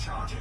Charging.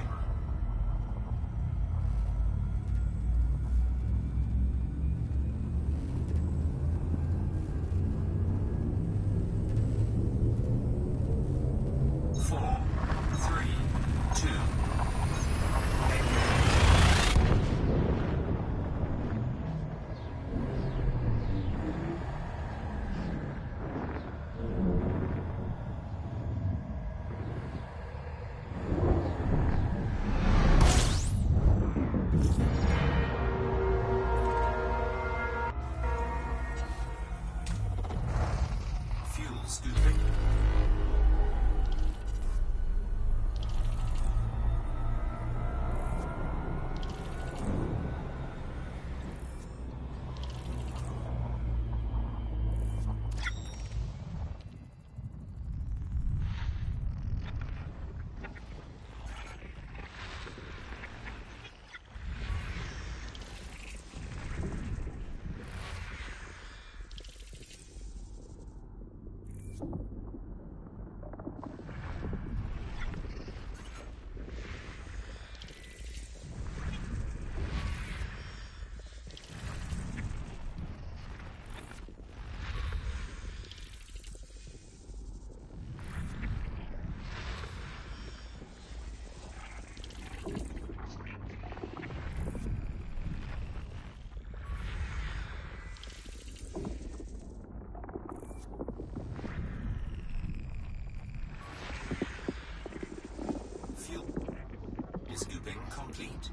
Scooping complete.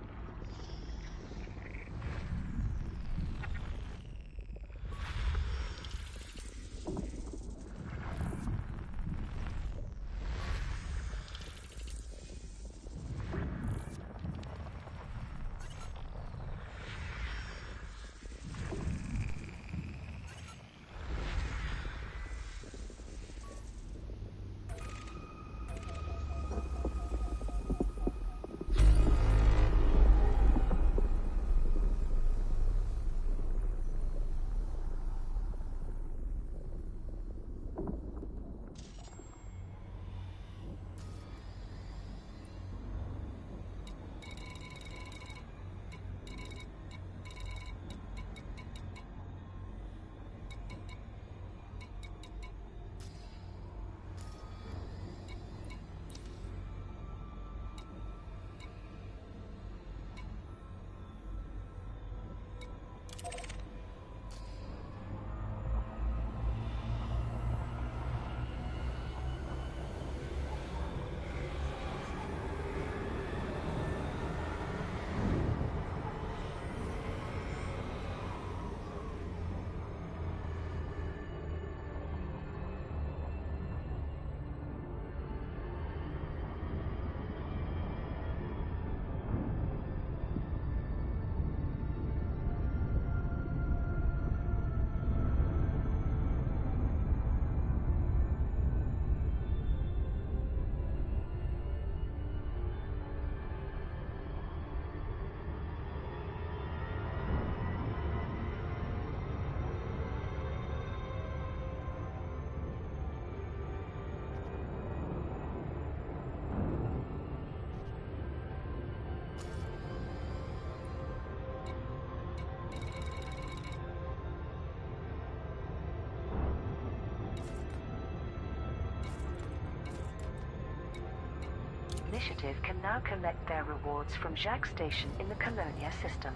Initiative can now collect their rewards from Jacques Station in the Colonia system.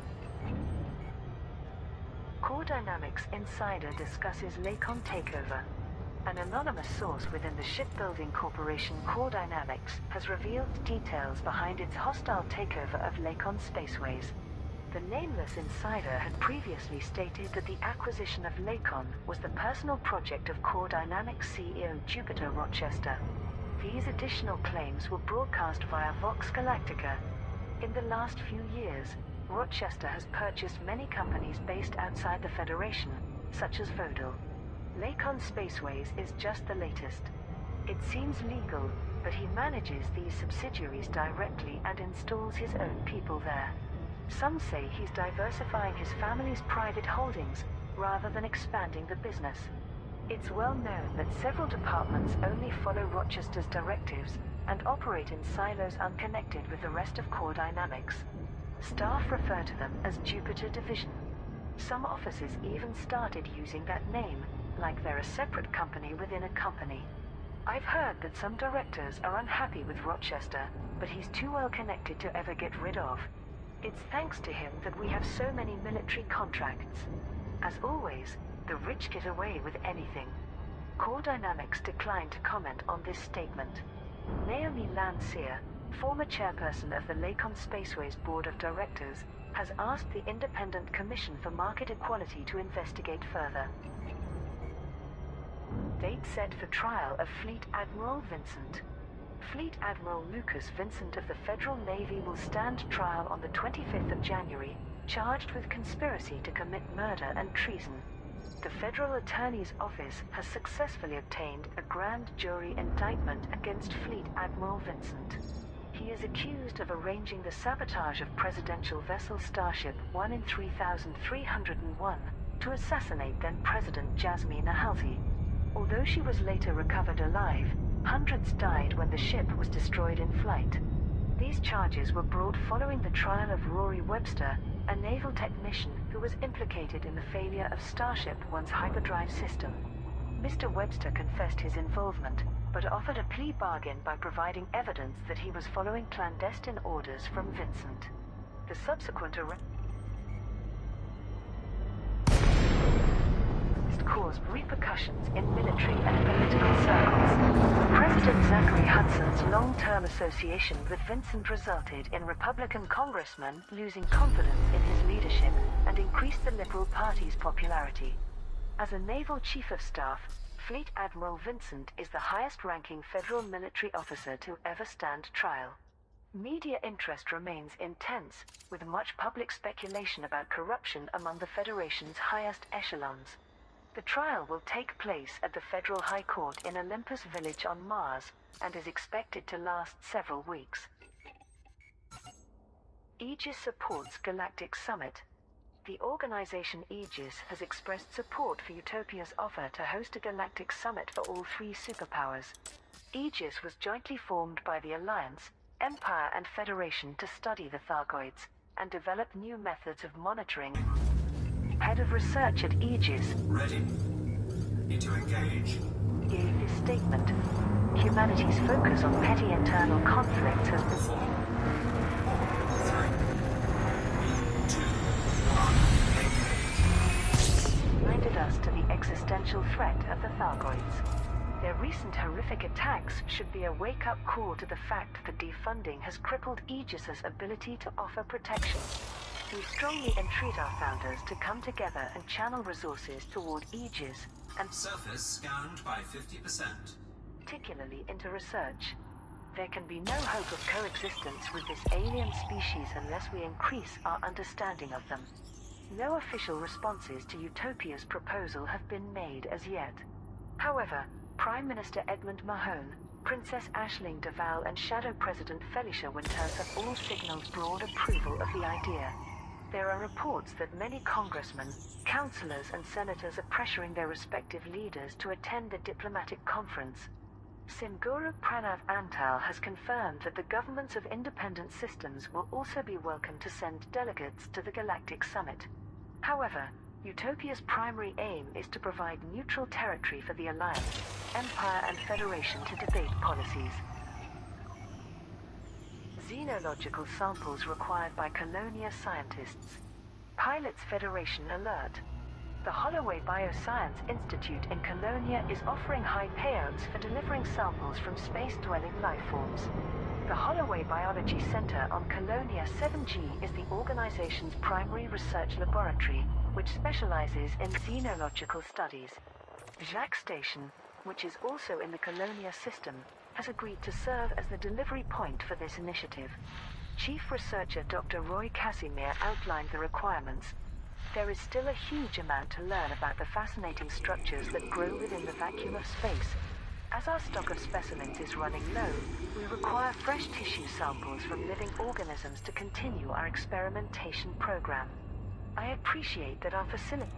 Core Dynamics Insider discusses Lakon Takeover. An anonymous source within the shipbuilding corporation Core Dynamics has revealed details behind its hostile takeover of Lakon Spaceways. The nameless insider had previously stated that the acquisition of Lakon was the personal project of Core Dynamics CEO Jupiter Rochester. These additional claims were broadcast via Vox Galactica. In the last few years, Rochester has purchased many companies based outside the Federation, such as Vodal. Lakon Spaceways is just the latest. It seems legal, but he manages these subsidiaries directly and installs his own people there. Some say he's diversifying his family's private holdings rather than expanding the business. It's well known that several departments only follow Rochester's directives and operate in silos unconnected with the rest of core dynamics. Staff refer to them as Jupiter Division. Some offices even started using that name, like they're a separate company within a company. I've heard that some directors are unhappy with Rochester, but he's too well connected to ever get rid of. It's thanks to him that we have so many military contracts. As always, the rich get away with anything. Core Dynamics declined to comment on this statement. Naomi Landseer, former chairperson of the Lakon Spaceways Board of Directors, has asked the Independent Commission for Market Equality to investigate further. Date set for trial of Fleet Admiral Vincent. Fleet Admiral Lucas Vincent of the Federal Navy will stand trial on the 25th of January, charged with conspiracy to commit murder and treason. The Federal Attorney's Office has successfully obtained a grand jury indictment against Fleet Admiral Vincent. He is accused of arranging the sabotage of presidential vessel Starship 1 in 3301 to assassinate then-President Jasmina Halsey. Although she was later recovered alive, hundreds died when the ship was destroyed in flight. These charges were brought following the trial of Rory Webster, a naval technician who was implicated in the failure of Starship 1's hyperdrive system. Mr. Webster confessed his involvement, but offered a plea bargain by providing evidence that he was following clandestine orders from Vincent. The subsequent arrest caused repercussions in military and political circles. President Zachary Hudson's long-term association with Vincent resulted in Republican congressmen losing confidence in his leadership and increased the Liberal Party's popularity. As a naval chief of staff, Fleet Admiral Vincent is the highest-ranking federal military officer to ever stand trial. Media interest remains intense, with much public speculation about corruption among the Federation's highest echelons. The trial will take place at the Federal High Court in Olympus Village on Mars, and is expected to last several weeks. Aegis supports Galactic Summit. The organization Aegis has expressed support for Utopia's offer to host a Galactic Summit for all three superpowers. Aegis was jointly formed by the Alliance, Empire and Federation to study the Thargoids, and develop new methods of monitoring. Head of research at Aegis. Ready. Need to engage. Gave this statement. Humanity's focus on petty internal conflicts has been... 4, 3, 2, 1, engage. reminded us to the existential threat of the Thargoids. Their recent horrific attacks should be a wake-up call to the fact that defunding has crippled Aegis's ability to offer protection. We strongly entreat our founders to come together and channel resources toward Aegis and Surface scanned by 50%. particularly into research. There can be no hope of coexistence with this alien species unless we increase our understanding of them. No official responses to Utopia's proposal have been made as yet. However, Prime Minister Edmund Mahone, Princess Aisling Duval and Shadow President Felicia Winters have all signaled broad approval of the idea. There are reports that many congressmen, councillors and senators are pressuring their respective leaders to attend the diplomatic conference. Simguru Pranav Antal has confirmed that the governments of independent systems will also be welcome to send delegates to the Galactic Summit. However, Utopia's primary aim is to provide neutral territory for the Alliance, Empire and Federation to debate policies. Xenological samples required by Colonia scientists. Pilots Federation alert. The Holloway Bioscience Institute in Colonia is offering high payouts for delivering samples from space-dwelling lifeforms. The Holloway Biology Center on Colonia 7G is the organization's primary research laboratory, which specializes in xenological studies. Jacques Station, which is also in the Colonia system, has agreed to serve as the delivery point for this initiative. Chief Researcher Dr. Roy Casimir outlined the requirements. There is still a huge amount to learn about the fascinating structures that grow within the vacuum of space. As our stock of specimens is running low, we require fresh tissue samples from living organisms to continue our experimentation program. I appreciate that our facility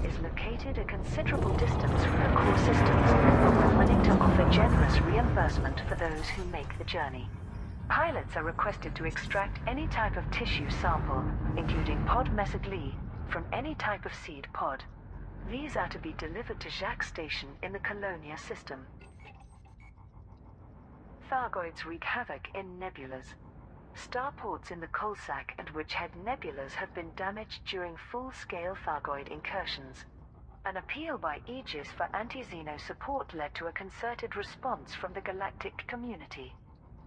is is located a considerable distance from the core systems, but we're willing to offer generous reimbursement for those who make the journey. Pilots are requested to extract any type of tissue sample, including pod mesoglea, from any type of seed pod. These are to be delivered to Jacques Station in the Colonia system. Thargoids wreak havoc in nebulas. Starports in the Coalsack and Witchhead nebulas have been damaged during full-scale Thargoid incursions. An appeal by Aegis for anti-Xeno support led to a concerted response from the galactic community.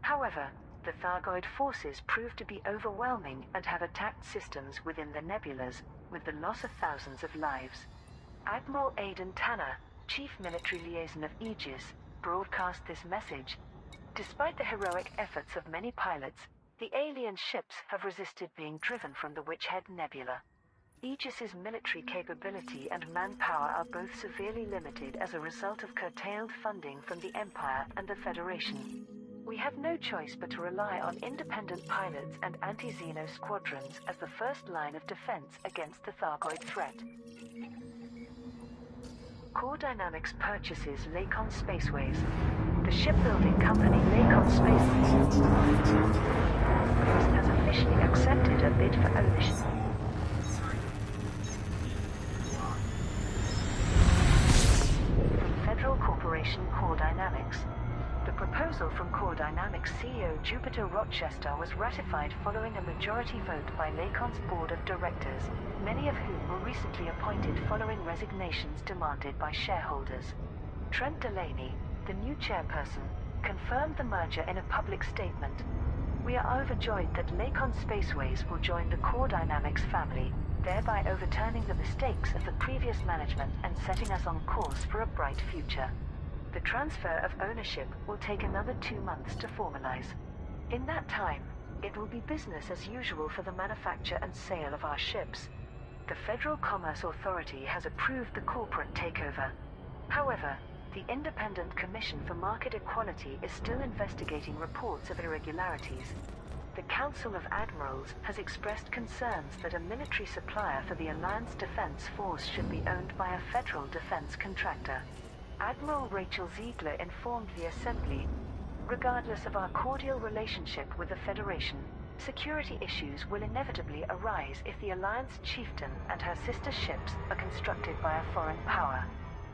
However, the Thargoid forces proved to be overwhelming and have attacked systems within the nebulas, with the loss of thousands of lives. Admiral Aidan Tanner, Chief Military Liaison of Aegis, broadcast this message. Despite the heroic efforts of many pilots, the alien ships have resisted being driven from the Witchhead Nebula. Aegis's military capability and manpower are both severely limited as a result of curtailed funding from the Empire and the Federation. We have no choice but to rely on independent pilots and anti-Xeno squadrons as the first line of defense against the Thargoid threat. Core Dynamics purchases Lakon Spaceways. The shipbuilding company Lakon Spaceways has officially accepted a bid for ownership. From Federal Corporation Core Dynamics. The proposal from Core Dynamics CEO Jupiter Rochester was ratified following a majority vote by Lakon's board of directors, many of whom were recently appointed following resignations demanded by shareholders. Trent Delaney, the new chairperson, confirmed the merger in a public statement. We are overjoyed that Lakon Spaceways will join the Core Dynamics family, thereby overturning the mistakes of the previous management and setting us on course for a bright future. The transfer of ownership will take another 2 months to formalize. In that time, it will be business as usual for the manufacture and sale of our ships. The Federal Commerce Authority has approved the corporate takeover. However, the Independent Commission for Market Equality is still investigating reports of irregularities. The Council of Admirals has expressed concerns that a military supplier for the Alliance Defense Force should be owned by a federal defense contractor. Admiral Rachel Ziegler informed the Assembly, regardless of our cordial relationship with the Federation, security issues will inevitably arise if the Alliance chieftain and her sister ships are constructed by a foreign power.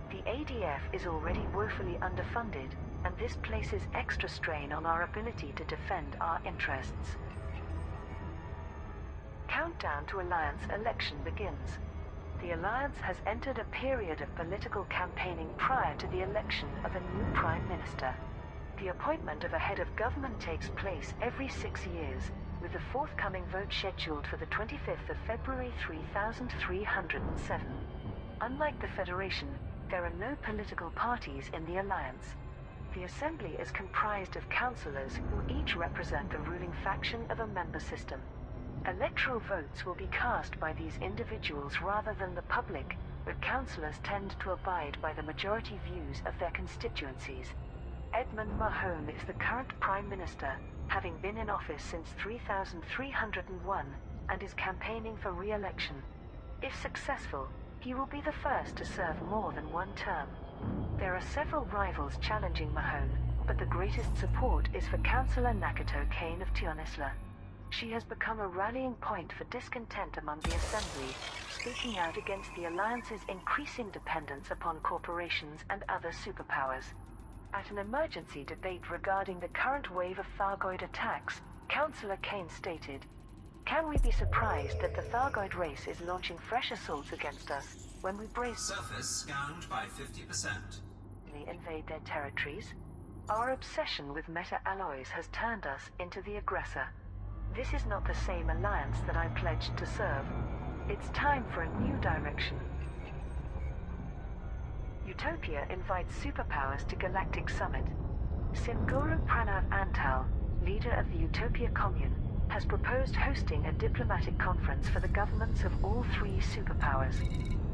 The ADF is already woefully underfunded, and this places extra strain on our ability to defend our interests. Countdown to Alliance election begins. The Alliance has entered a period of political campaigning prior to the election of a new Prime Minister. The appointment of a head of government takes place every 6 years, with the forthcoming vote scheduled for the 25th of February 3307. Unlike the Federation, there are no political parties in the Alliance. The Assembly is comprised of councillors who each represent the ruling faction of a member system. Electoral votes will be cast by these individuals rather than the public, but councillors tend to abide by the majority views of their constituencies. Edmund Mahone is the current Prime Minister, having been in office since 3301, and is campaigning for re-election. If successful, he will be the first to serve more than one term. There are several rivals challenging Mahone, but the greatest support is for Councillor Nakato Kane of Tionisla. She has become a rallying point for discontent among the Assembly, speaking out against the Alliance's increasing dependence upon corporations and other superpowers. At an emergency debate regarding the current wave of Thargoid attacks, Councillor Kane stated, "Can we be surprised that the Thargoid race is launching fresh assaults against us when we Surface scanned by 50%. invade their territories? Our obsession with meta-alloys has turned us into the aggressor. This is not the same alliance that I pledged to serve. It's time for a new direction." Utopia invites superpowers to Galactic Summit. Simguru Pranav Antal, leader of the Utopia Commune, has proposed hosting a diplomatic conference for the governments of all 3 superpowers.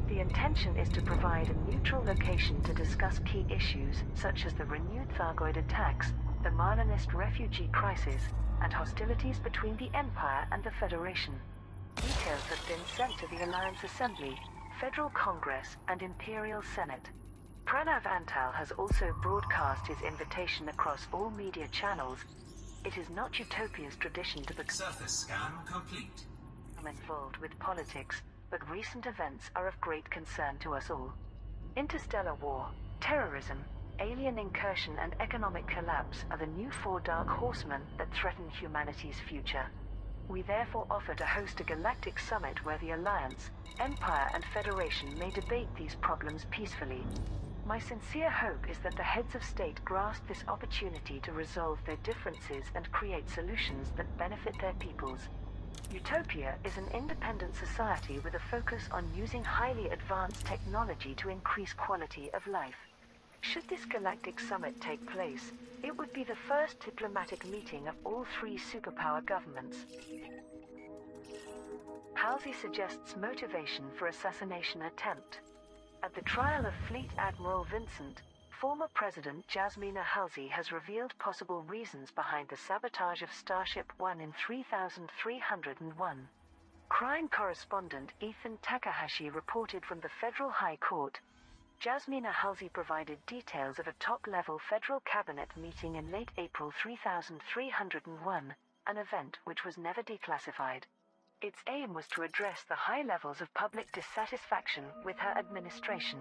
The intention is to provide a neutral location to discuss key issues such as the renewed Thargoid attacks, the Marlinist refugee crisis, and hostilities between the Empire and the Federation. Details have been sent to the Alliance Assembly, Federal Congress, and Imperial Senate. Pranav Antal has also broadcast his invitation across all media channels. It is not Utopia's tradition to become Surface scan complete. involved with politics, but recent events are of great concern to us all. Interstellar war, terrorism, alien incursion, and economic collapse are the new four dark horsemen that threaten humanity's future. We therefore offer to host a Galactic Summit where the Alliance, Empire, and Federation may debate these problems peacefully. My sincere hope is that the heads of state grasp this opportunity to resolve their differences and create solutions that benefit their peoples. Utopia is an independent society with a focus on using highly advanced technology to increase quality of life. Should this Galactic Summit take place, it would be the first diplomatic meeting of all three superpower governments. Halsey suggests motivation for assassination attempt. At the trial of Fleet Admiral Vincent, former President Jasmina Halsey has revealed possible reasons behind the sabotage of Starship 1 in 3301. Crime correspondent Ethan Takahashi reported from the Federal High Court. Jasmina Halsey provided details of a top-level federal cabinet meeting in late April 3301, an event which was never declassified. Its aim was to address the high levels of public dissatisfaction with her administration.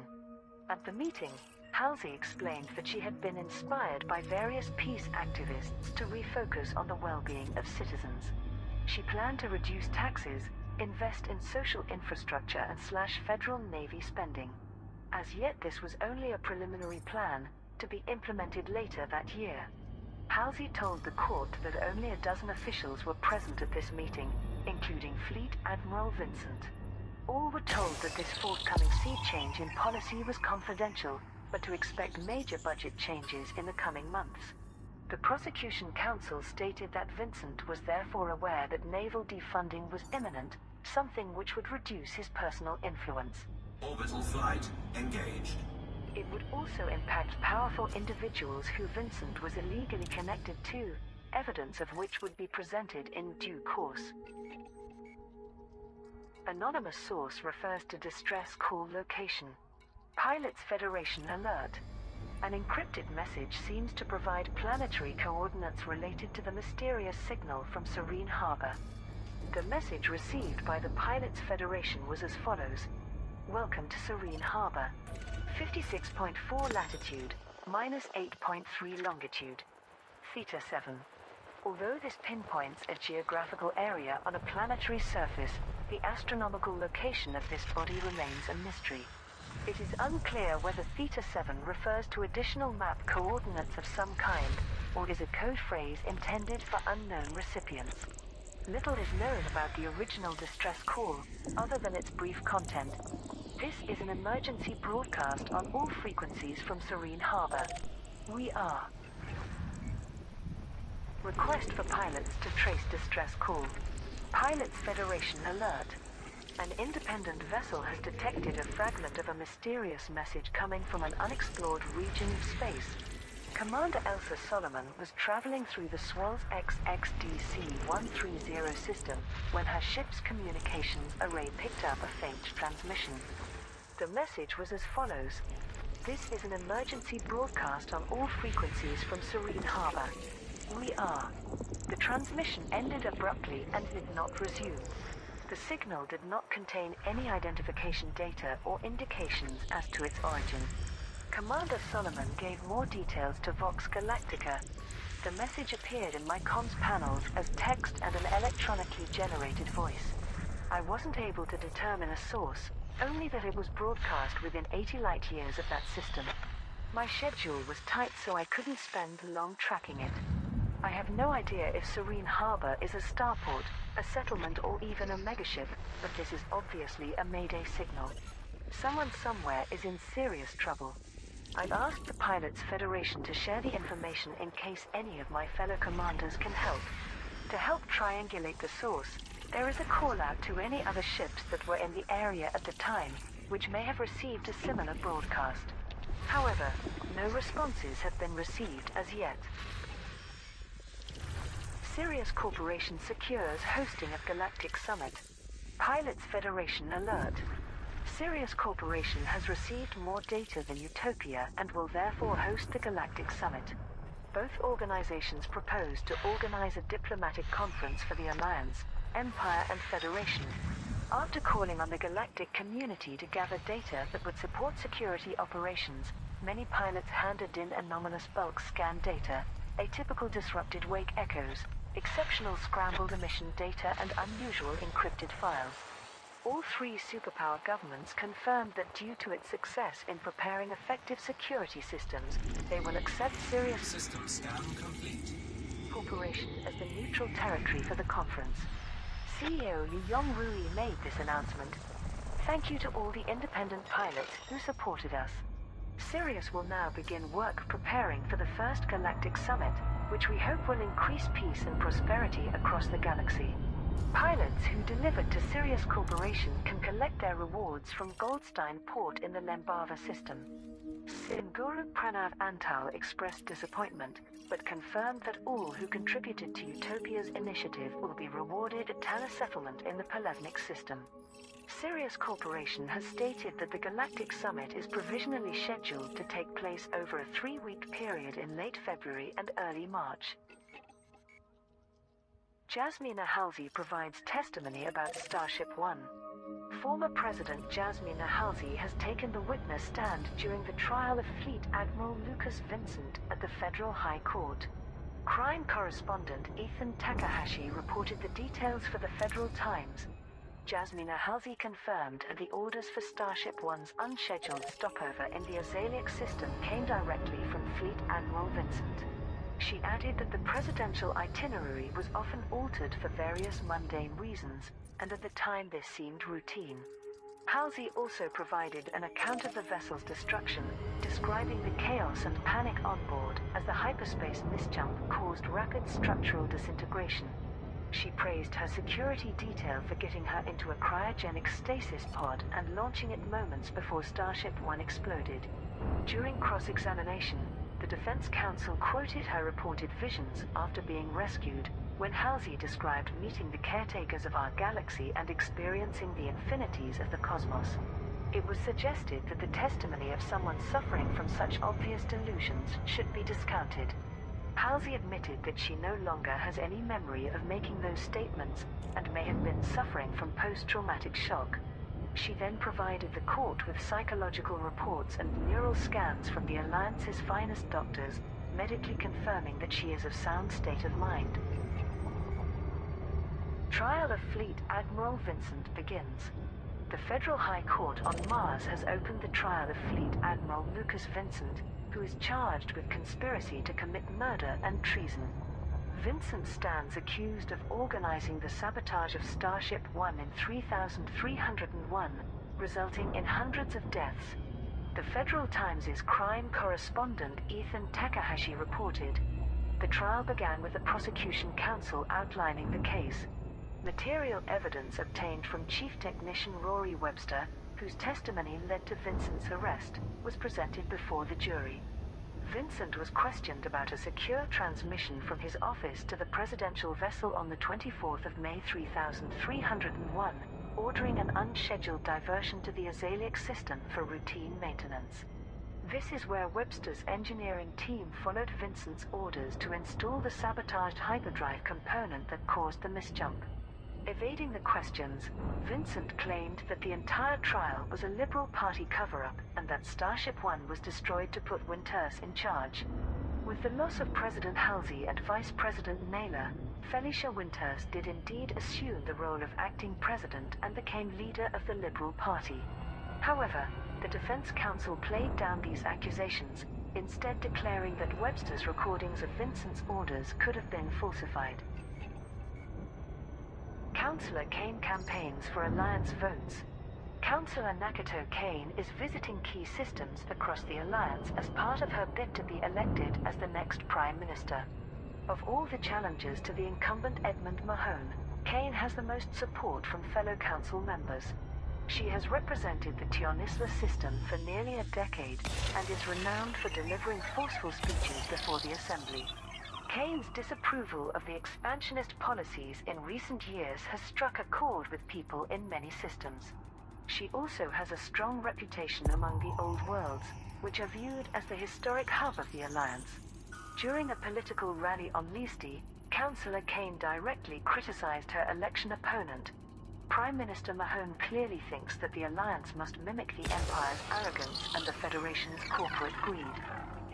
At the meeting, Halsey explained that she had been inspired by various peace activists to refocus on the well-being of citizens. She planned to reduce taxes, invest in social infrastructure, and slash federal Navy spending. As yet, this was only a preliminary plan, to be implemented later that year. Halsey told the court that only a dozen officials were present at this meeting, including Fleet Admiral Vincent. All were told that this forthcoming sea change in policy was confidential, but to expect major budget changes in the coming months. The prosecution counsel stated that Vincent was therefore aware that naval defunding was imminent, something which would reduce his personal influence. Orbital flight engaged. It would also impact powerful individuals who Vincent was illegally connected to, evidence of which would be presented in due course. Anonymous source refers to distress call location. Pilots Federation alert. An encrypted message seems to provide planetary coordinates related to the mysterious signal from Serene Harbor. The message received by the Pilots Federation was as follows. Welcome to Serene Harbor. 56.4 latitude, minus 8.3 longitude. Theta 7. Although this pinpoints a geographical area on a planetary surface, the astronomical location of this body remains a mystery. It is unclear whether Theta 7 refers to additional map coordinates of some kind, or is a code phrase intended for unknown recipients. Little is known about the original distress call, other than its brief content. This is an emergency broadcast on all frequencies from Serene Harbor. We are. Request for pilots to trace distress call. Pilots Federation alert. An independent vessel has detected a fragment of a mysterious message coming from an unexplored region of space. Commander Elsa Solomon was traveling through the SWALS XXDC-130 system when her ship's communications array picked up a faint transmission. The message was as follows. This is an emergency broadcast on all frequencies from Serene Harbor. We are. The transmission ended abruptly and did not resume. The signal did not contain any identification data or indications as to its origin. Commander Solomon gave more details to Vox Galactica. The message appeared in my comms panels as text and an electronically generated voice. I wasn't able to determine a source, only that it was broadcast within 80 light years of that system. My schedule was tight, so I couldn't spend long tracking it. I have no idea if Serene Harbor is a starport, a settlement, or even a megaship, but this is obviously a Mayday signal. Someone somewhere is in serious trouble. I've asked the Pilots Federation to share the information in case any of my fellow commanders can help. To help triangulate the source, there is a call-out to any other ships that were in the area at the time, which may have received a similar broadcast. However, no responses have been received as yet. Sirius Corporation secures hosting of Galactic Summit. Pilots Federation alert. Sirius Corporation has received more data than Utopia and will therefore host the Galactic Summit. Both organizations propose to organize a diplomatic conference for the Alliance, Empire and Federation. After calling on the galactic community to gather data that would support security operations, many pilots handed in anomalous bulk scan data, atypical disrupted wake echoes, exceptional scrambled emission data and unusual encrypted files. All three superpower governments confirmed that due to its success in preparing effective security systems, they will accept Sirius System scan complete. Corporation as the neutral territory for the conference. CEO Li Yongrui made this announcement. Thank you to all the independent pilots who supported us. Sirius will now begin work preparing for the first Galactic Summit, which we hope will increase peace and prosperity across the galaxy. Pilots who delivered to Sirius Corporation can collect their rewards from Goldstein Port in the Lembava system. Singuru Pranav Antal expressed disappointment, but confirmed that all who contributed to Utopia's initiative will be rewarded a Tana settlement in the Pelevnik system. Sirius Corporation has stated that the Galactic Summit is provisionally scheduled to take place over a 3-week period in late February and early March. Jasmina Halsey provides testimony about Starship One. Former President Jasmina Halsey has taken the witness stand during the trial of Fleet Admiral Lucas Vincent at the Federal High Court. Crime correspondent Ethan Takahashi reported the details for the Federal Times. Jasmina Halsey confirmed that the orders for Starship One's unscheduled stopover in the Azalic system came directly from Fleet Admiral Vincent. She added that the presidential itinerary was often altered for various mundane reasons, and at the time this seemed routine. Halsey also provided an account of the vessel's destruction, describing the chaos and panic on board as the hyperspace misjump caused rapid structural disintegration. She praised her security detail for getting her into a cryogenic stasis pod and launching it moments before Starship One exploded. During cross-examination, the Defense Counsel quoted her reported visions after being rescued, when Halsey described meeting the caretakers of our galaxy and experiencing the infinities of the cosmos. It was suggested that the testimony of someone suffering from such obvious delusions should be discounted. Halsey admitted that she no longer has any memory of making those statements and may have been suffering from post-traumatic shock. She then provided the court with psychological reports and neural scans from the Alliance's finest doctors, medically confirming that she is of sound state of mind. Trial of Fleet Admiral Vincent begins. The Federal High Court on Mars has opened the trial of Fleet Admiral Lucas Vincent, who is charged with conspiracy to commit murder and treason. Vincent stands accused of organizing the sabotage of Starship One in 3301, resulting in hundreds of deaths. The Federal Times' crime correspondent Ethan Takahashi reported. The trial began with the prosecution counsel outlining the case. Material evidence obtained from Chief Technician Rory Webster, whose testimony led to Vincent's arrest, was presented before the jury. Vincent was questioned about a secure transmission from his office to the presidential vessel on the 24th of May 3301, ordering an unscheduled diversion to the Azalic system for routine maintenance. This is where Webster's engineering team followed Vincent's orders to install the sabotaged hyperdrive component that caused the misjump. Evading the questions, Vincent claimed that the entire trial was a Liberal Party cover-up and that Starship One was destroyed to put Winters in charge. With the loss of President Halsey and Vice President Naylor, Felicia Winters did indeed assume the role of acting president and became leader of the Liberal Party. However, the Defense Counsel played down these accusations, instead declaring that Webster's recordings of Vincent's orders could have been falsified. Councillor Kane campaigns for Alliance votes. Councillor Nakato Kane is visiting key systems across the Alliance as part of her bid to be elected as the next Prime Minister. Of all the challengers to the incumbent Edmund Mahone, Kane has the most support from fellow council members. She has represented the Tionisla system for nearly a decade and is renowned for delivering forceful speeches before the Assembly. Kane's disapproval of the expansionist policies in recent years has struck a chord with people in many systems. She also has a strong reputation among the Old Worlds, which are viewed as the historic hub of the Alliance. During a political rally on Listi, Councillor Kane directly criticized her election opponent. Prime Minister Mahone clearly thinks that the Alliance must mimic the Empire's arrogance and the Federation's corporate greed.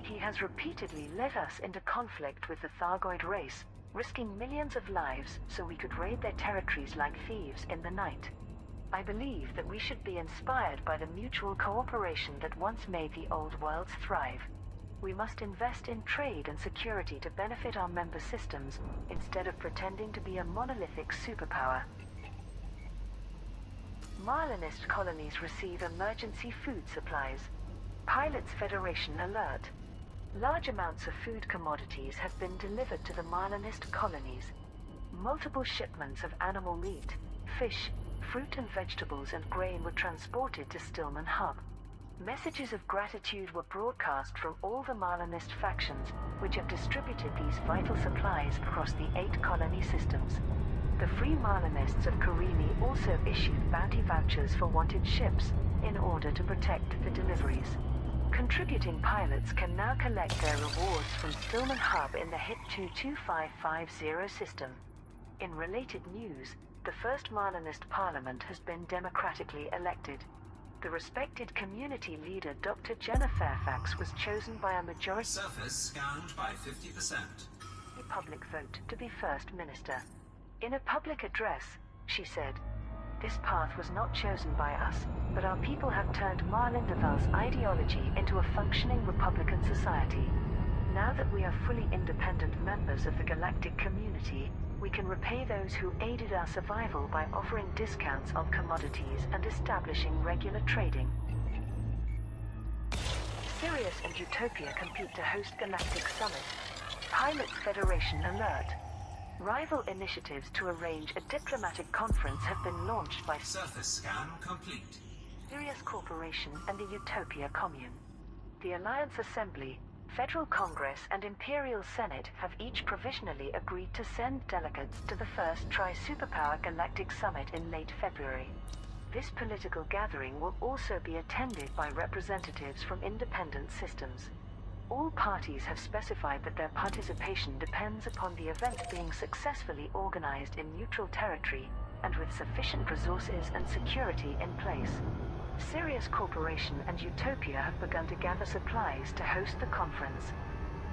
He has repeatedly led us into conflict with the Thargoid race, risking millions of lives so we could raid their territories like thieves in the night. I believe that we should be inspired by the mutual cooperation that once made the Old Worlds thrive. We must invest in trade and security to benefit our member systems, instead of pretending to be a monolithic superpower. Marlinist colonies receive emergency food supplies. Pilots Federation alert. Large amounts of food commodities have been delivered to the Marlinist colonies. Multiple shipments of animal meat, fish, fruit and vegetables and grain were transported to Stillman Hub. Messages of gratitude were broadcast from all the Marlinist factions, which have distributed these vital supplies across the 8 colony systems. The Free Marlinists of Karimi also issued bounty vouchers for wanted ships, in order to protect the deliveries. Contributing pilots can now collect their rewards from Stillman Hub in the HIT 22550 system. In related news, the first Marlinist Parliament has been democratically elected. The respected community leader Dr. Jenna Fairfax was chosen by a majority Surface scanned by 50%. public vote to be First Minister. In a public address, she said, "This path was not chosen by us, but our people have turned Marlin Deval's ideology into a functioning Republican society. Now that we are fully independent members of the galactic community, we can repay those who aided our survival by offering discounts on commodities and establishing regular trading." Sirius and Utopia compete to host Galactic Summit. Pilots Federation alert. Rival initiatives to arrange a diplomatic conference have been launched by Surface scan complete. Sirius Corporation and the Utopia Commune. The Alliance Assembly, Federal Congress and Imperial Senate have each provisionally agreed to send delegates to the first Tri-Superpower Galactic Summit in late February. This political gathering will also be attended by representatives from independent systems. All parties have specified that their participation depends upon the event being successfully organized in neutral territory, and with sufficient resources and security in place. Sirius Corporation and Utopia have begun to gather supplies to host the conference.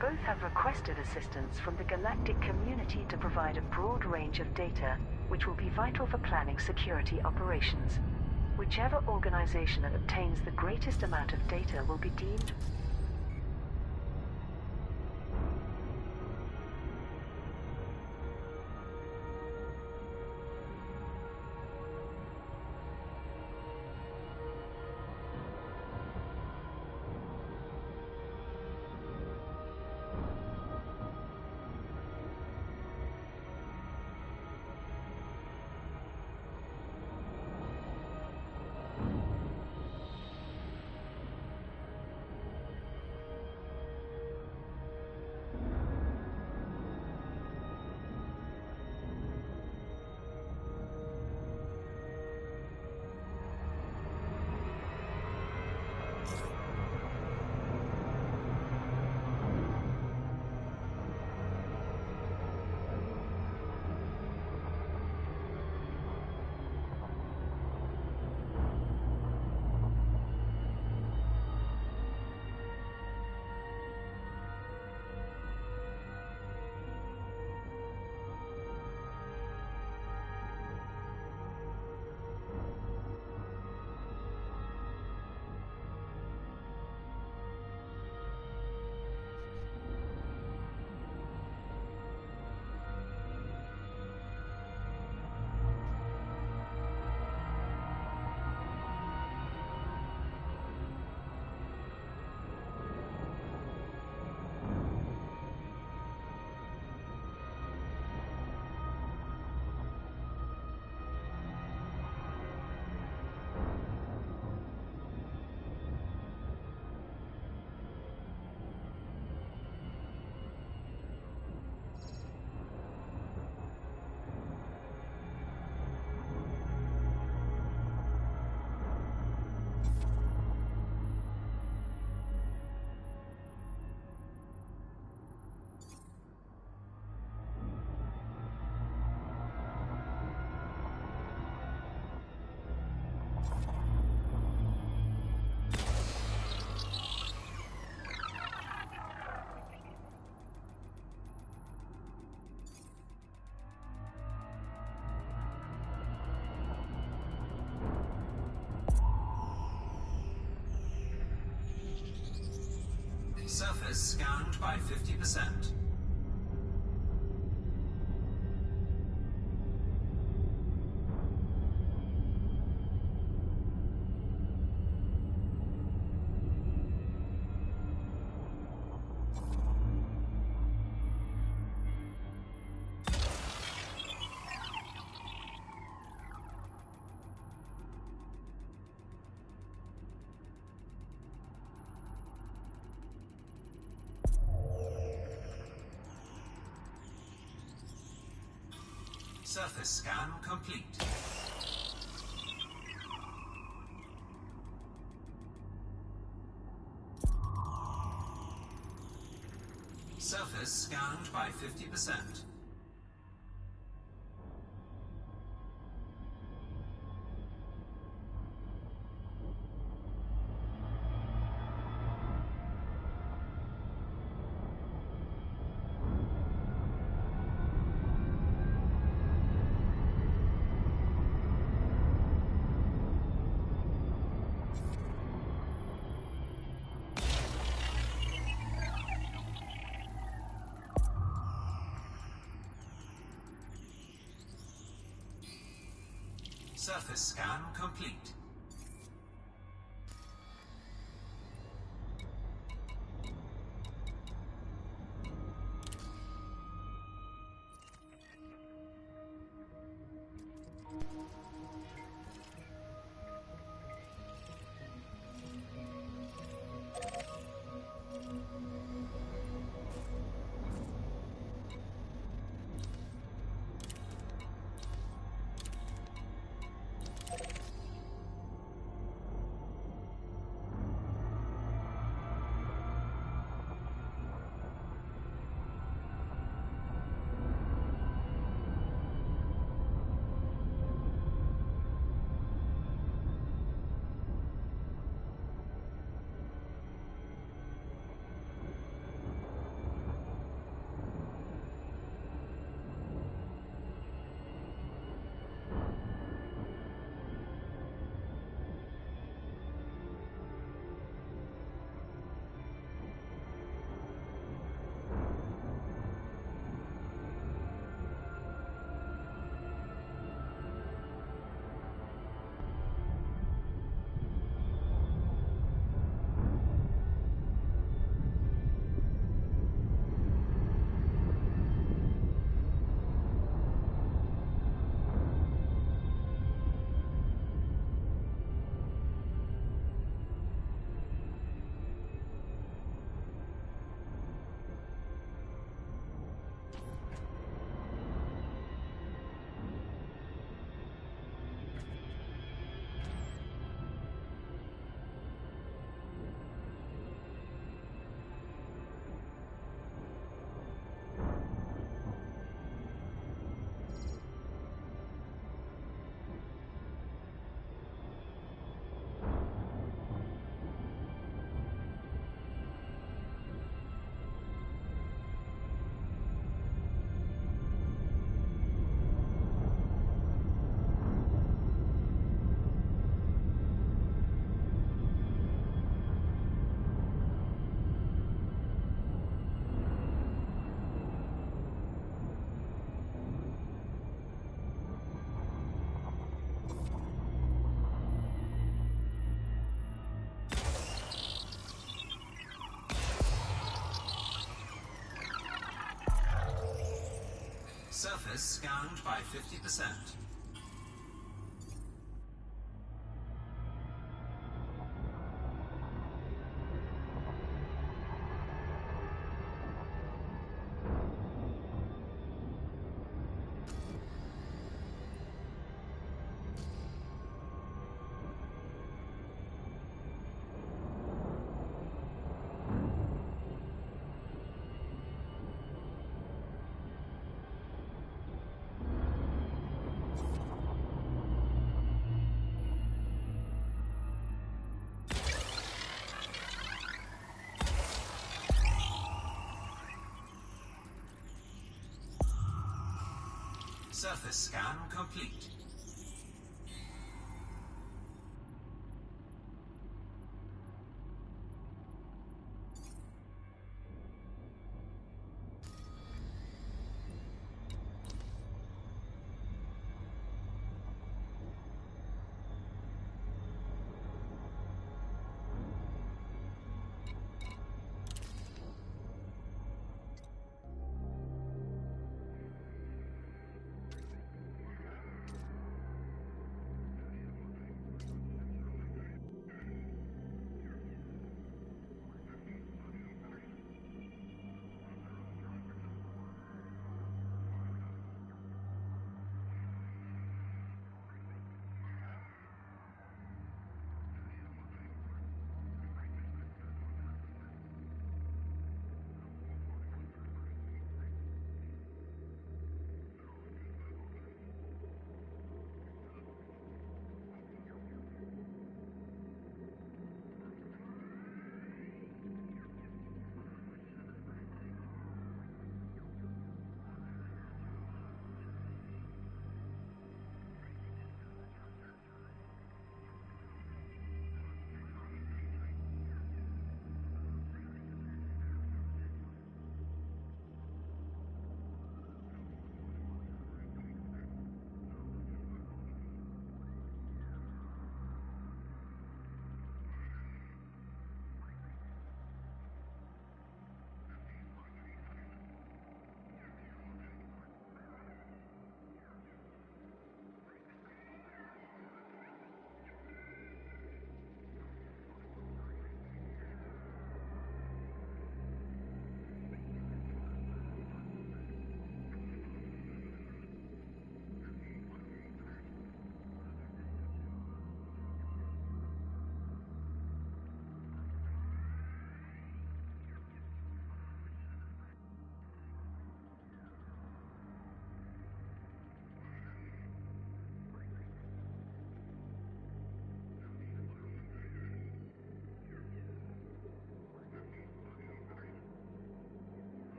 Both have requested assistance from the galactic community to provide a broad range of data, which will be vital for planning security operations. Whichever organization obtains the greatest amount of data will be deemed 50%. Surface scan complete. Surface scanned by 50%. Surface scan complete. Surface scanned by 50%. Surface scan complete.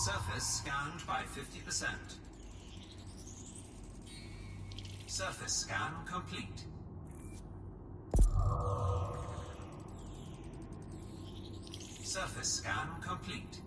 Surface scanned by 50%. Surface scan complete. Surface scan complete.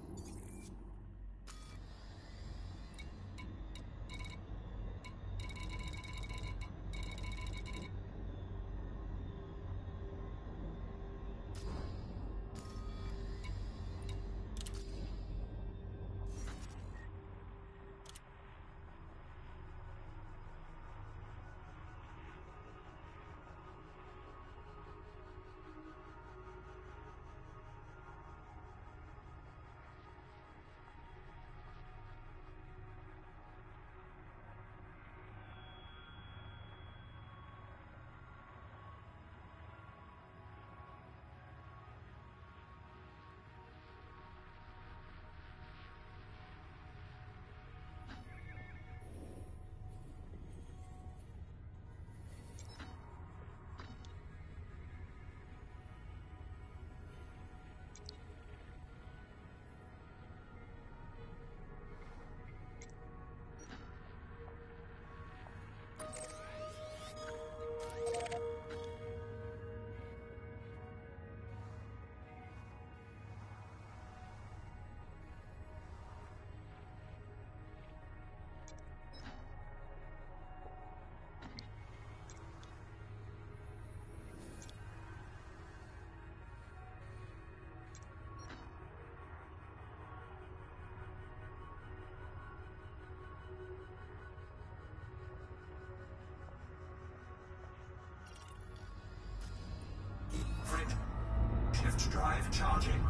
Shift drive charging.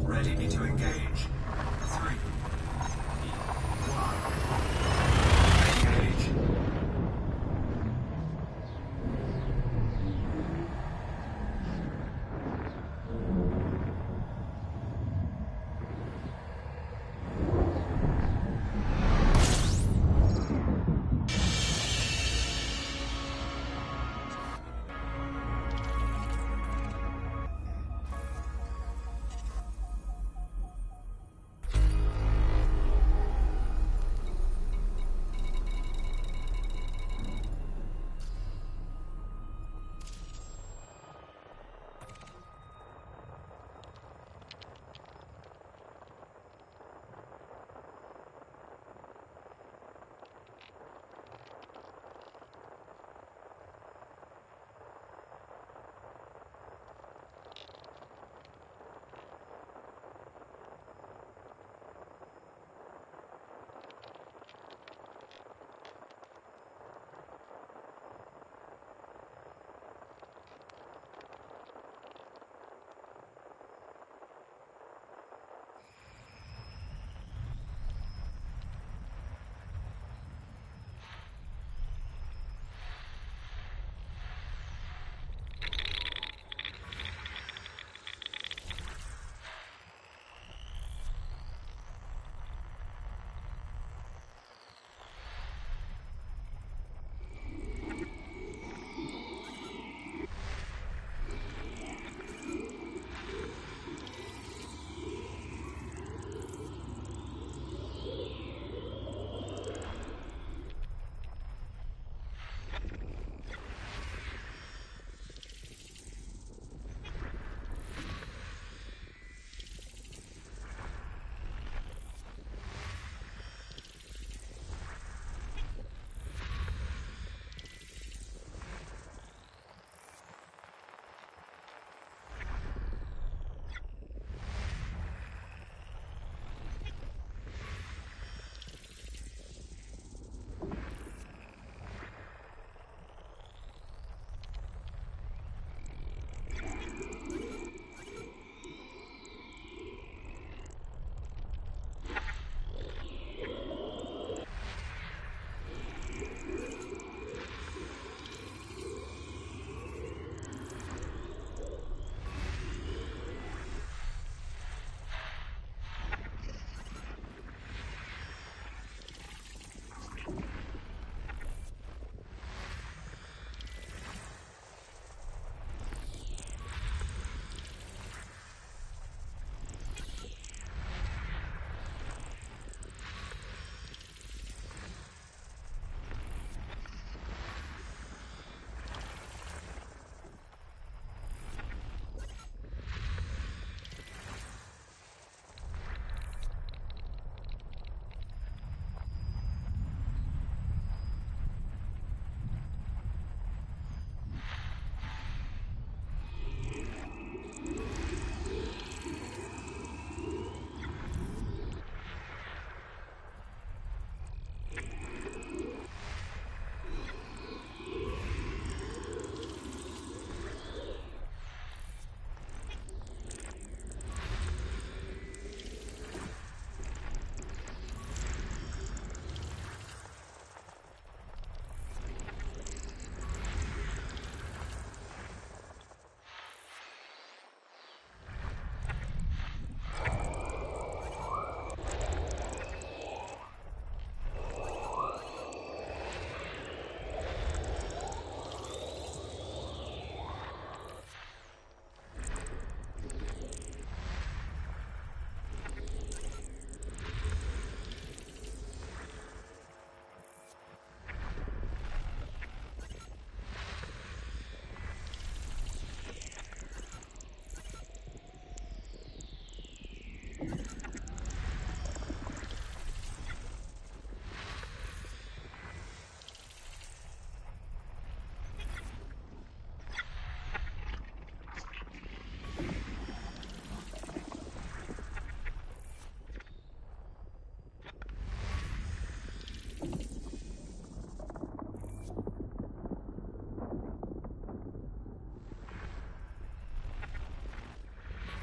Ready to engage. 3, 1. Engage.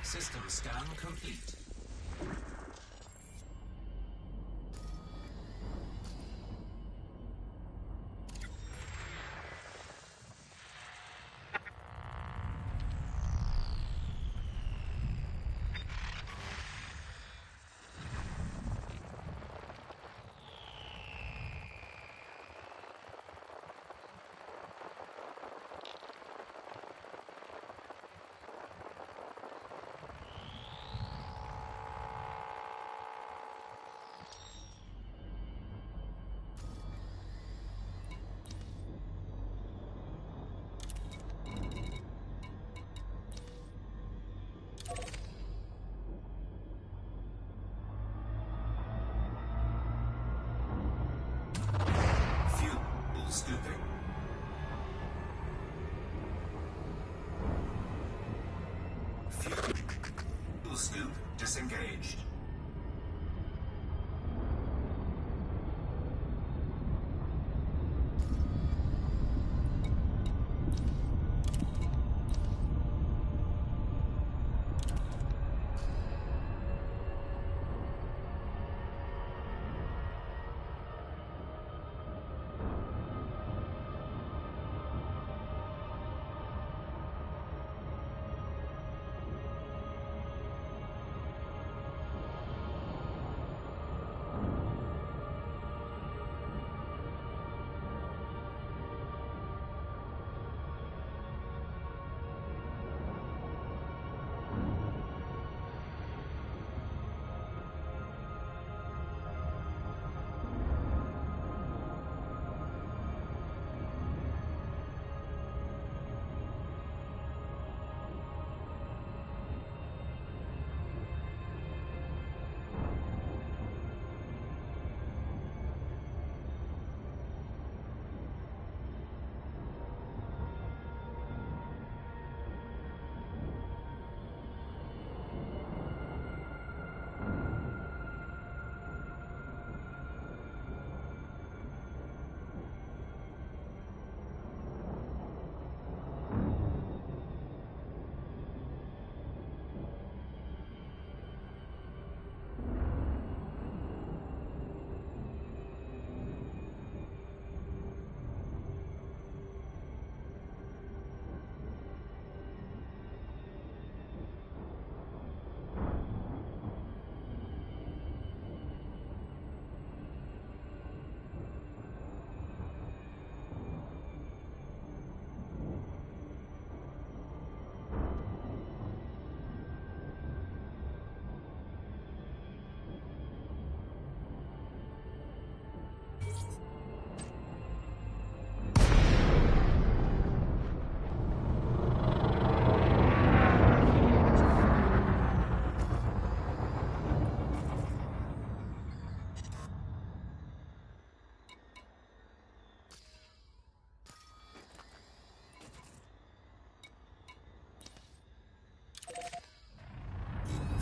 System scan complete. Scooping. Fuel scoop disengaged.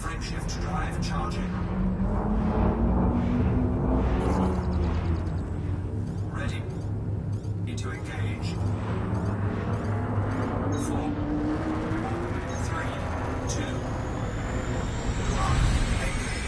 Frameshift drive charging. Ready. Need to engage. 4, 3, 2, 1. Engage.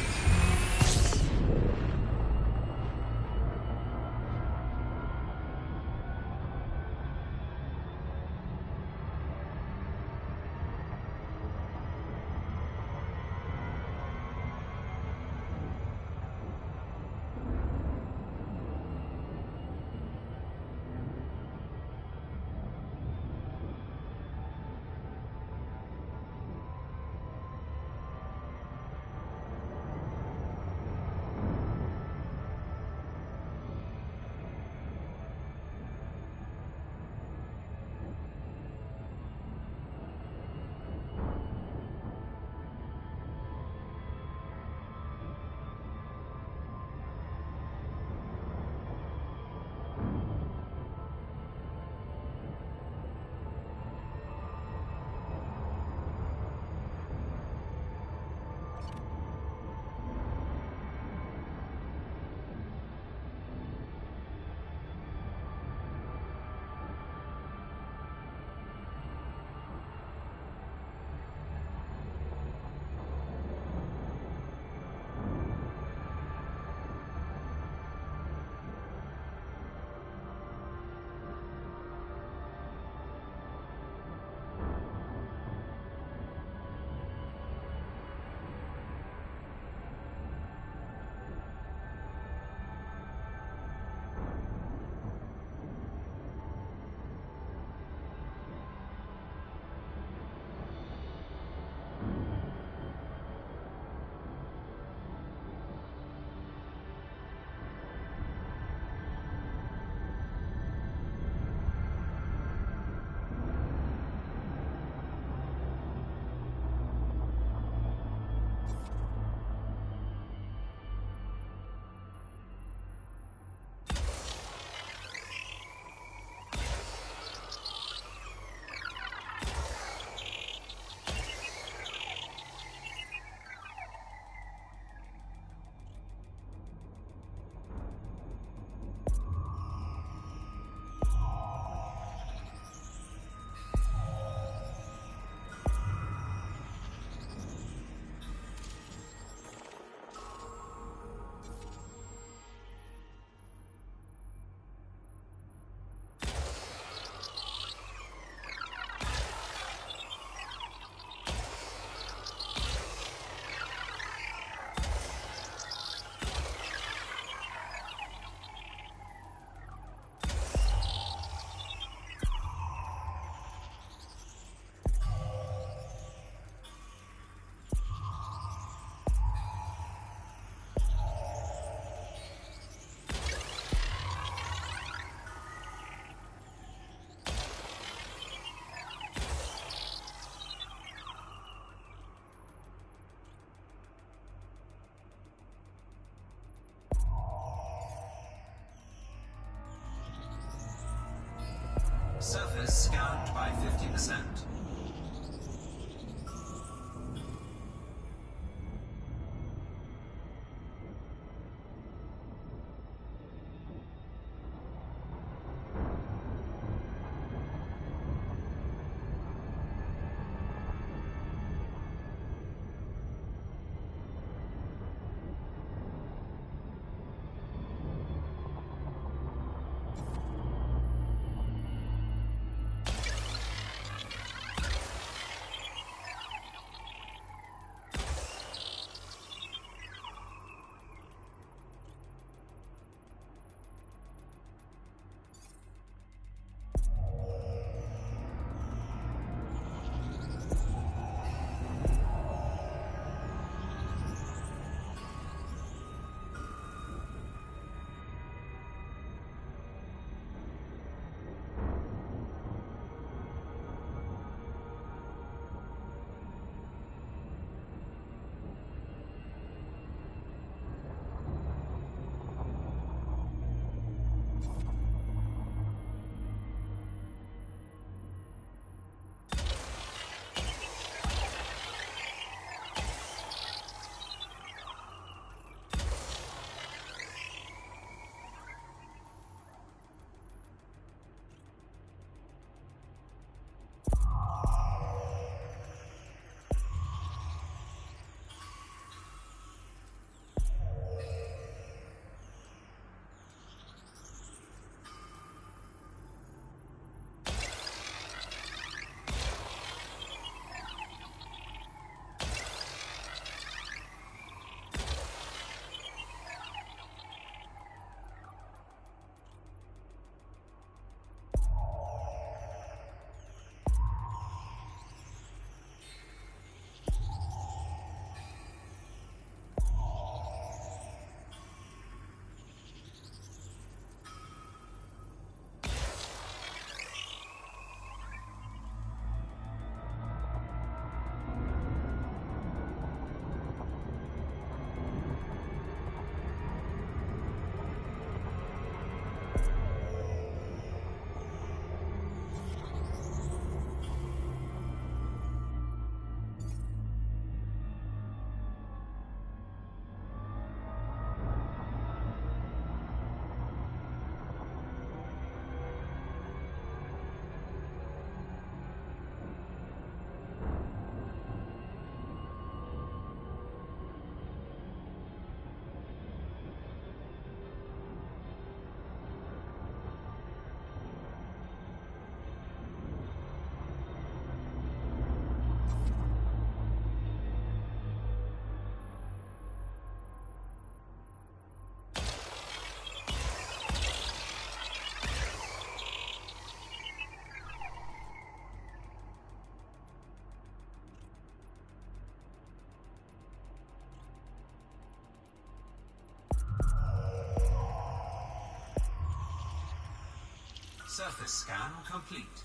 Surface scan complete.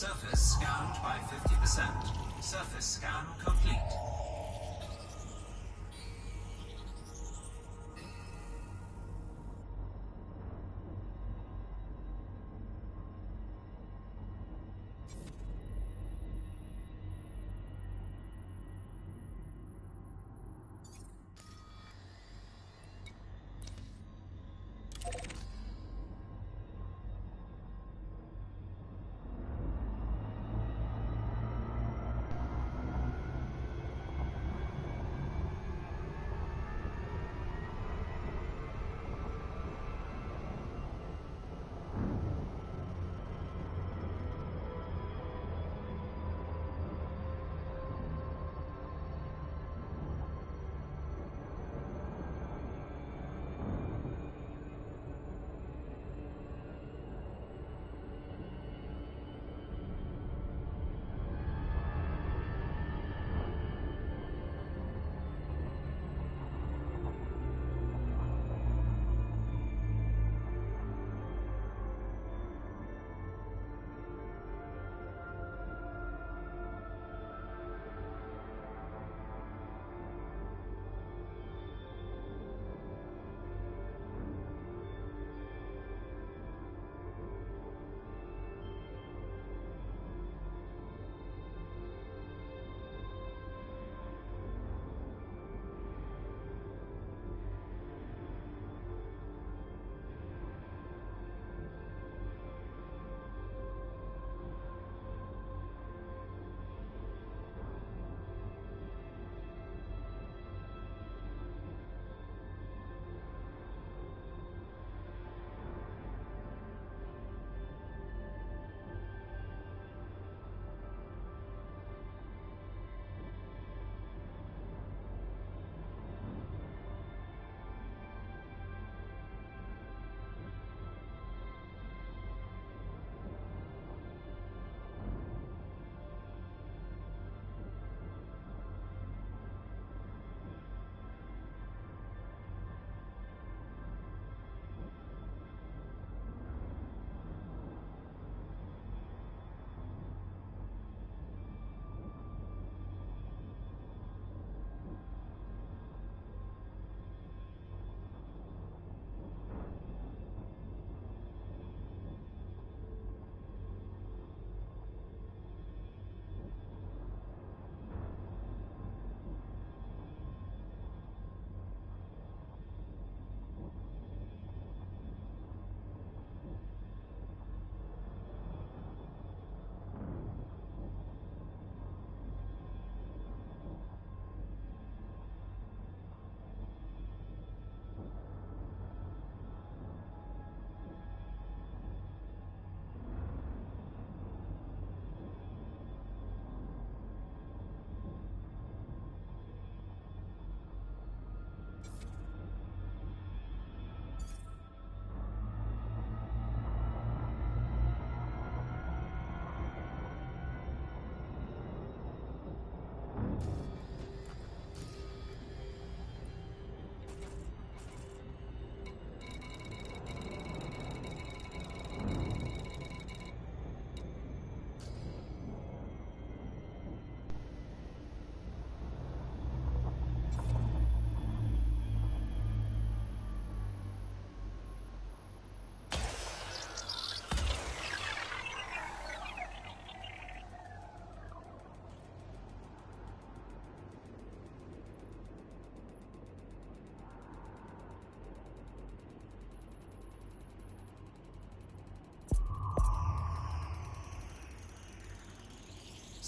Surface scanned by 50%. Surface scan complete.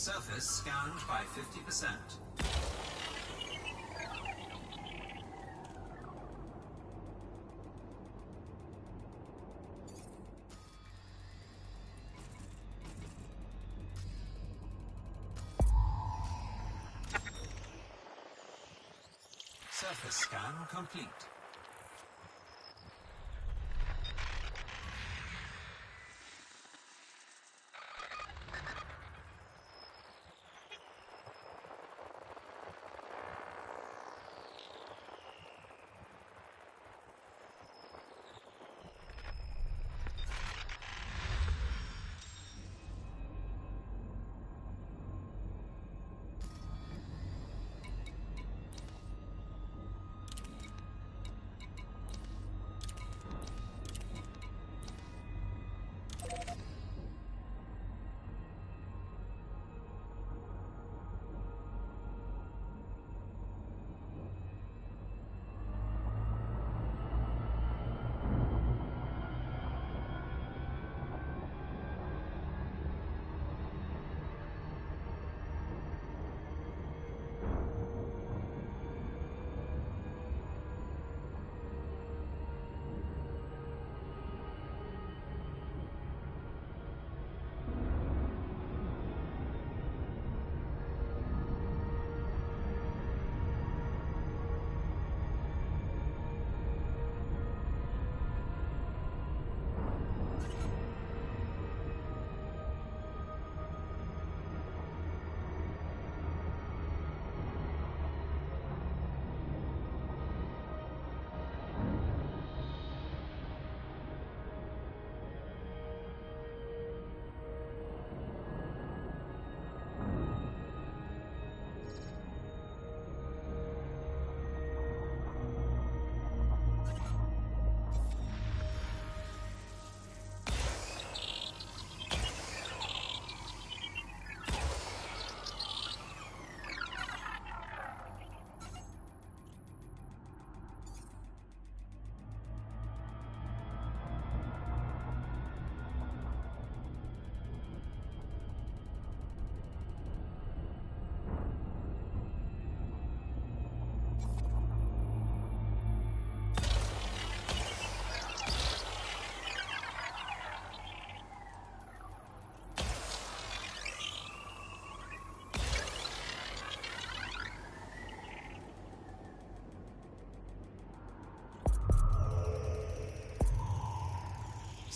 Surface scanned by 50%. Surface scan complete.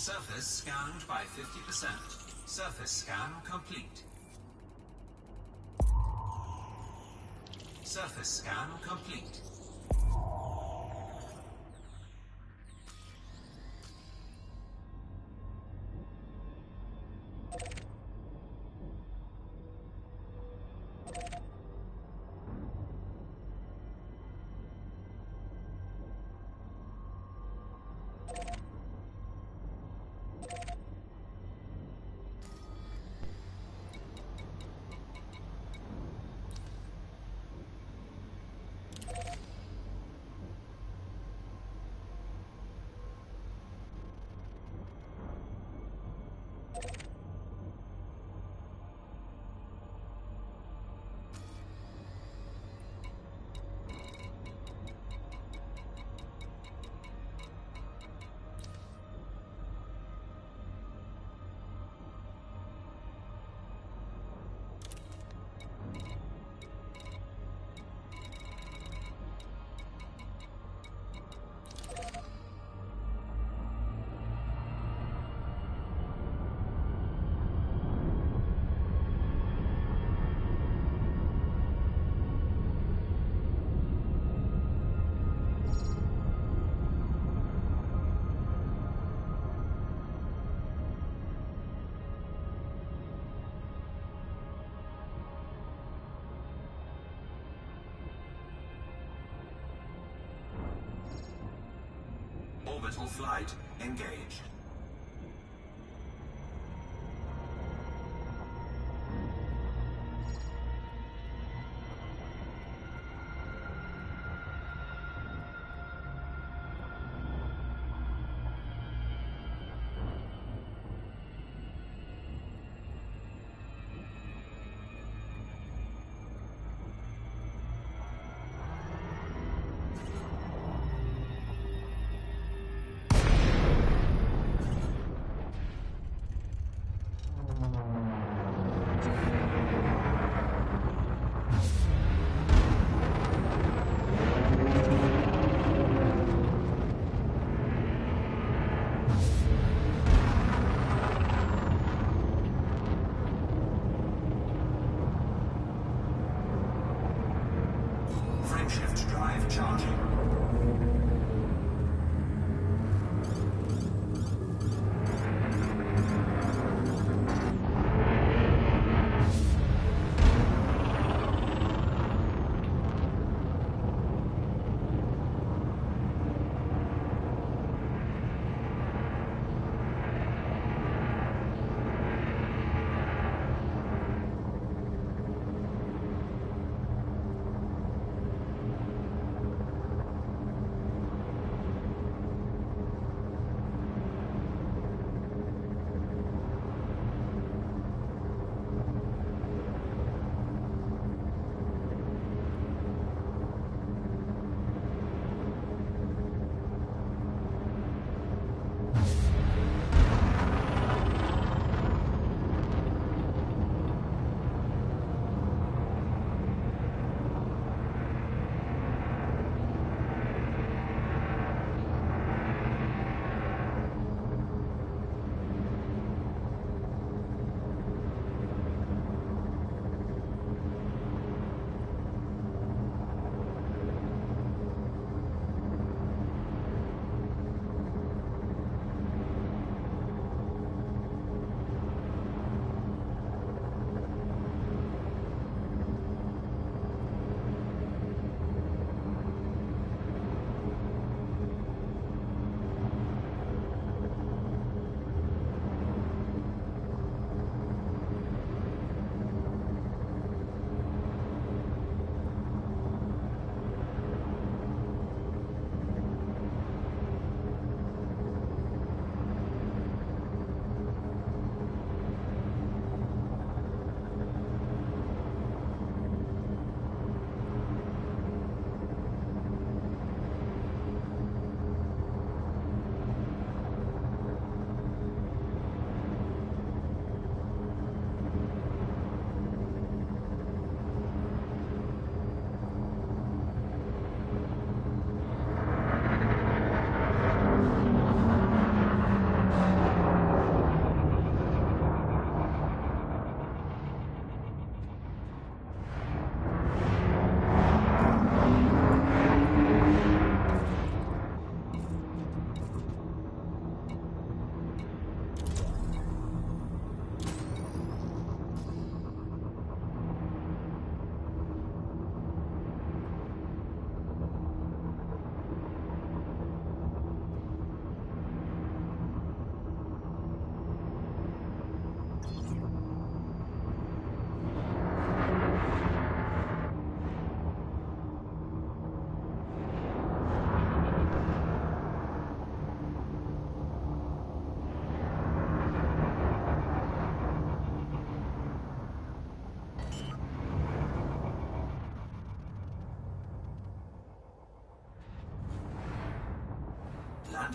Surface scanned by 50%. Surface scan complete. Surface scan complete. Orbital flight engaged. Frameshift drive charging.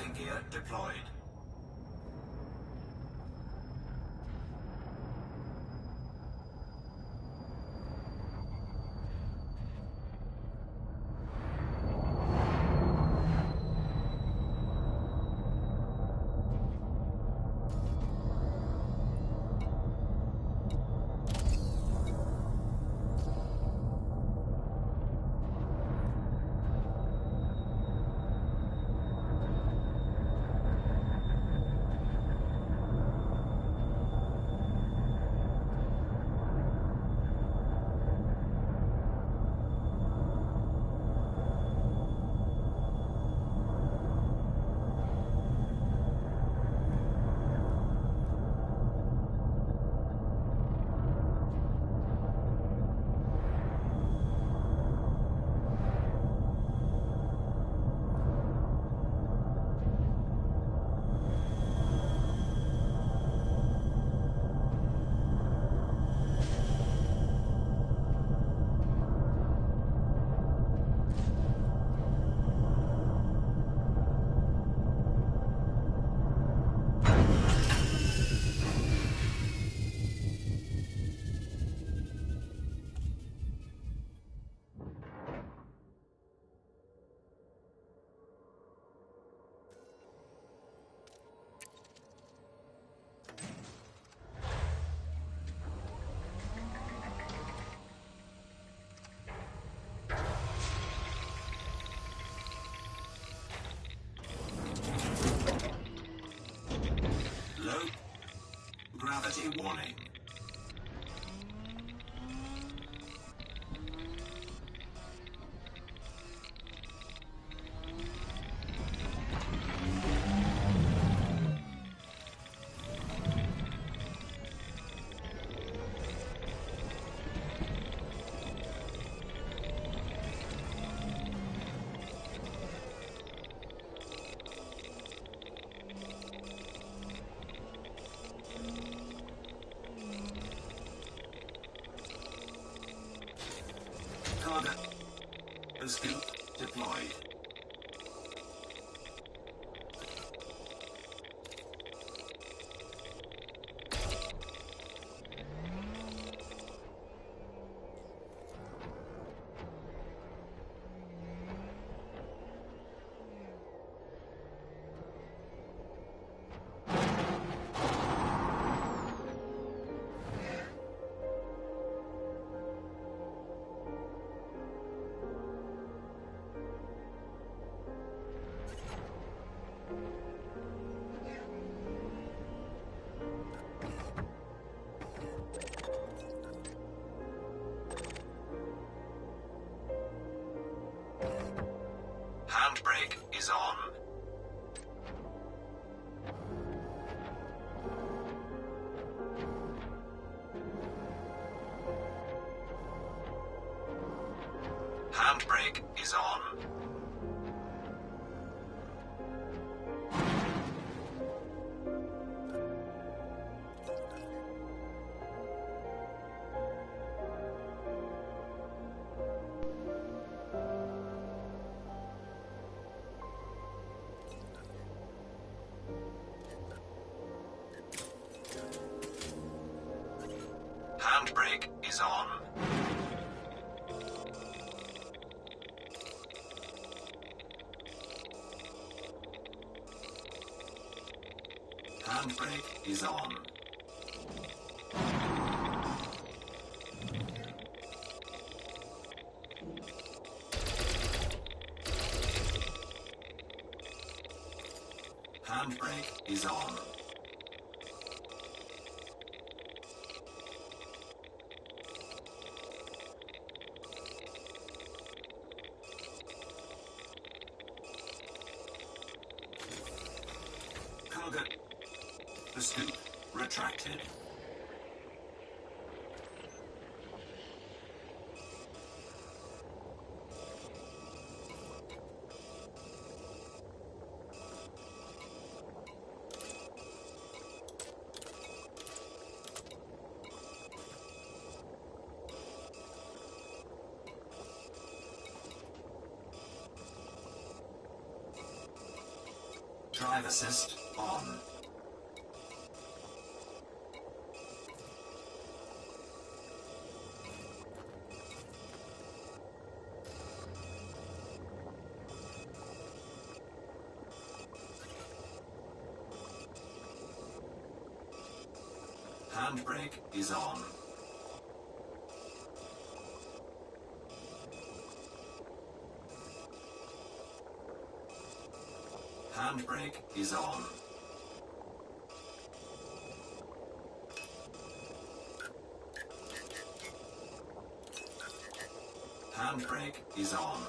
landing gear deployed. Gravity warning. Cargo scoop deployed. Handbrake is on. Handbrake is on. Handbrake is on. Handbrake is on. Handbrake is on. Cargo. The scoop retracted. Drive assist on. Handbrake is on. Handbrake is on. Handbrake is on.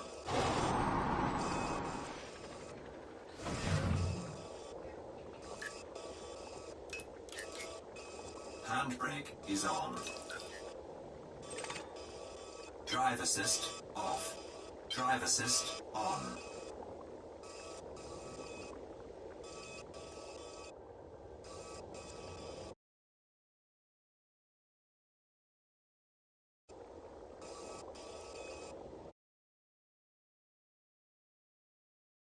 Handbrake is on. Drive assist off. Drive assist on.